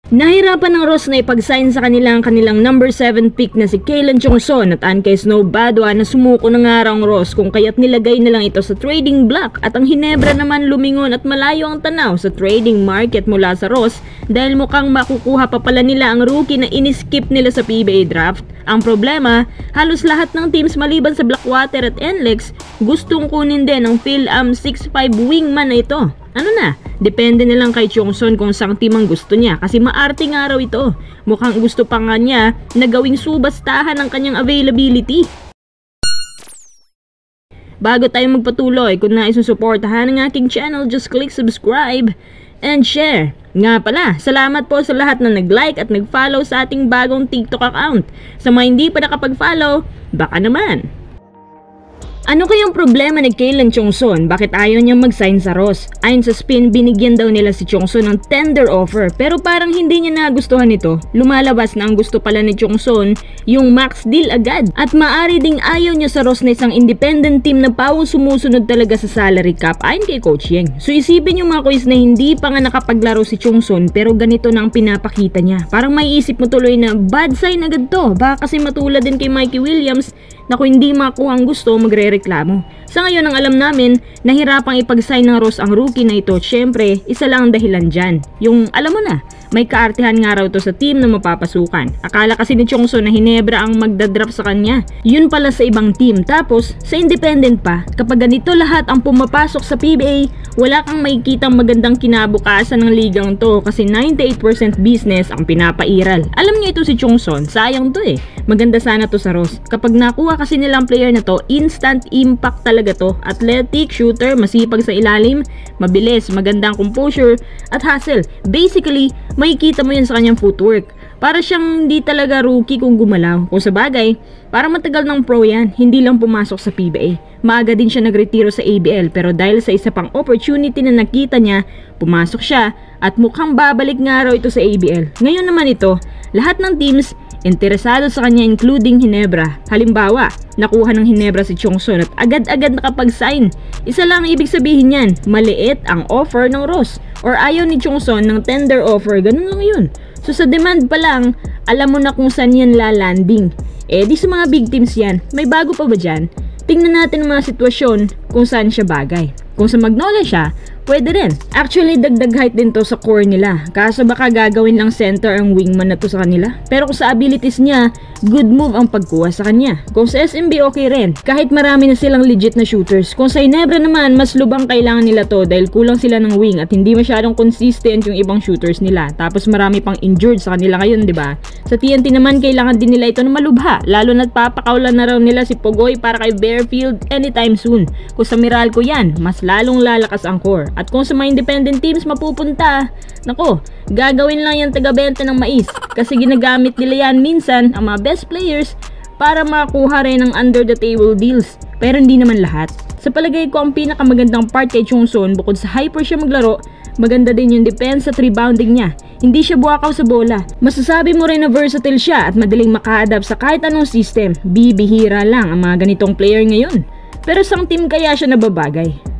Nahirapan ng Ross na ipag-sign sa kanilang number 7 pick na si Kaylan Chongson at Ankay Snow Badwa na sumuko na nga raw ang Ross kung kaya't nilagay na lang ito sa trading block at ang Hinebra naman lumingon at malayo ang tanaw sa trading market mula sa Ross dahil mukhang makukuha pa pala nila ang rookie na iniskip nila sa PBA draft. Ang problema, halos lahat ng teams maliban sa Blackwater at NLEX gustong kunin din ang Phil-Am 6'5 wingman na ito. Ano na, depende na lang kay Chongson kung saang team ang gusto niya kasi maarte nga raw ito. Mukhang gusto pa nga niya na gawing subastahan ang kanyang availability. Bago tayo magpatuloy, kung nais mong suportahan ang aking channel, just click subscribe and share. Nga pala, salamat po sa lahat na nag-like at nag-follow sa ating bagong TikTok account. Sa mga hindi pa nakapag-follow, baka naman. Ano kayang problema ni Kaylan Chongson? Bakit ayaw niyang mag-sign sa Ross? Ayon sa Spin, binigyan daw nila si Chongson ng tender offer pero parang hindi niya nagustuhan ito. Lumalabas na ang gusto pala ni Chongson yung max deal agad at maari ding ayaw niya sa Ross na isang independent team na pawang sumusunod talaga sa salary cap ayon kay Coach Yeng. So isipin yung mga quiz na hindi pa nga nakapaglaro si Chongson pero ganito na ang pinapakita niya. Parang may isip mo tuloy na bad sign agad to. Baka kasi matulad din kay Mikey Williams na kung hindi makuha ang gusto, magre-reklamo. Sa ngayon, ang alam namin, nahirapang ipag-sign ng Ross ang rookie na ito. Siyempre, isa lang ang dahilan dyan. Yung, alam mo na, may kaartihan nga raw to sa team na mapapasukan. Akala kasi ni Chongson na Hinebra ang magdadrop sa kanya. Yun pala sa ibang team. Tapos, sa independent pa, kapag ganito lahat ang pumapasok sa PBA, wala kang makikitang magandang kinabukasan ng ligang to kasi 98% business ang pinapairal. Alam niyo ito si Chongson, sayang to eh. Maganda sana to sa Ross. Kapag nakuha kasi nilang player na to, instant impact talaga to. Athletic, shooter, masipag sa ilalim, mabilis, magandang composure, at hustle. Basically, makikita mo yan sa kanyang footwork. Para siyang hindi talaga rookie kung gumalaw. Kung sa bagay, para matagal ng pro yan, hindi lang pumasok sa PBA. Maaga din siya nagretiro sa ABL pero dahil sa isa pang opportunity na nakita niya, pumasok siya at mukhang babalik nga raw ito sa ABL. Ngayon naman ito, lahat ng teams interesado sa kanya including Hinebra. Halimbawa, nakuha ng Hinebra si Chongson at agad-agad nakapag-sign. Isa lang ang ibig sabihin yan, maliit ang offer ng Ross. Or ayaw ni Chongson ng tender offer, ganun lang yun. So sa demand pa lang, alam mo na kung saan yan lalanding. Eh di sa mga big teams yan, may bago pa ba dyan? Tingnan natin ang mga sitwasyon kung saan siya bagay. Kung sa Magnolia siya, pwede rin. Actually, dagdag height din to sa core nila. Kaso baka gagawin lang center ang wingman na to sa kanila. Pero kung sa abilities niya, good move ang pagkuha sa kanya. Kung sa SMB, okay rin. Kahit marami na silang legit na shooters. Kung sa Hinebra naman, mas lubang kailangan nila to dahil kulang sila ng wing at hindi masyadong consistent yung ibang shooters nila. Tapos marami pang injured sa kanila ngayon, di ba? Sa TNT naman, kailangan din nila ito na malubha. Lalo na't papakaulan na raw nila si Pogoy para kay Bearfield anytime soon. Kung sa Meralco yan, mas lalong lalakas ang core. At kung sa mga independent teams mapupunta, nako, gagawin lang yung taga-benta ng mais. Kasi ginagamit nila yan minsan ang mga best players para makuha rin ng under the table deals. Pero hindi naman lahat. Sa palagay ko, ang pinakamagandang part kay Chongson, bukod sa hyper siya maglaro, maganda din yung defense at rebounding niya. Hindi siya buwakaw sa bola. Masasabi mo rin na versatile siya at madaling maka-adapt sa kahit anong system. Bibihira lang ang mga ganitong player ngayon. Pero sang team kaya siya nababagay?